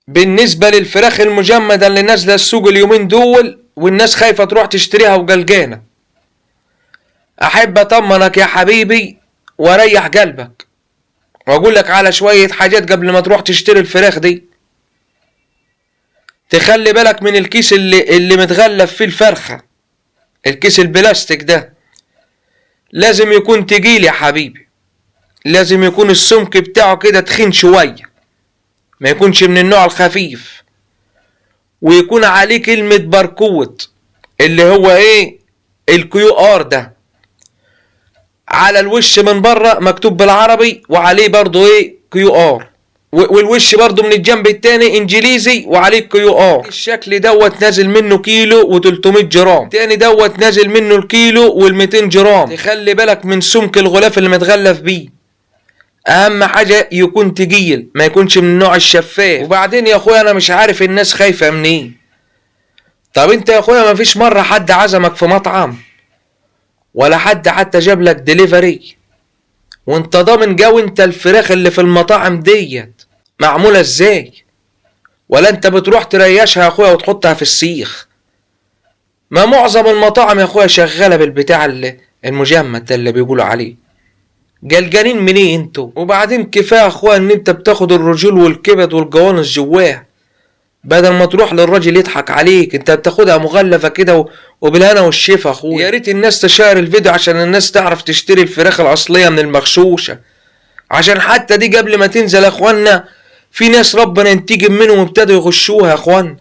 بالنسبة للفراخ المجمدة اللي نازلة السوق اليومين دول والناس خايفة تروح تشتريها وقلقانة، احب اطمنك يا حبيبي واريح قلبك واقول لك على شوية حاجات قبل ما تروح تشتري الفراخ دي. تخلي بالك من الكيس اللي متغلف فيه الفرخة، الكيس البلاستيك ده لازم يكون تقيل يا حبيبي، لازم يكون السمك بتاعه كده تخين شوية، ما يكونش من النوع الخفيف، ويكون عليه كلمة باركود اللي هو ايه الQR ده على الوش من بره مكتوب بالعربي وعليه برضو ايه QR، والوش برضو من الجنب التاني انجليزي وعليه QR. الشكل دوت نازل منه كيلو و300 جرام، تاني دوت نازل منه الكيلو وال200 جرام. تخلي بالك من سمك الغلاف اللي متغلف بيه، اهم حاجة يكون تقيل ما يكونش من النوع الشفاف. وبعدين يا اخويا انا مش عارف الناس خايفة منين. طب انت يا اخويا مفيش مرة حد عزمك في مطعم ولا حد حتى جاب لك ديليفري وانت ضامن جو انت الفراخ اللي في المطاعم ديت معمولة ازاي؟ ولا انت بتروح تريشها يا اخويا وتحطها في السيخ؟ ما معظم المطاعم يا اخويا شغالة بالبتاع المجمد ده اللي بيقولوا عليه. قلقانين منين انتوا؟ وبعدين كفاية يا اخويا ان انت بتاخد الرجول والكبد والجوانص جواه بدل ما تروح للراجل يضحك عليك، انت بتاخدها مغلفة كده وبالهنا والشفا. اخويا يا ريت الناس تشير الفيديو عشان الناس تعرف تشتري الفراخ الاصلية من المغشوشة، عشان حتى دي قبل ما تنزل يا اخوانا في ناس ربنا ينتقم منهم ابتدوا يغشوها يا اخوانا.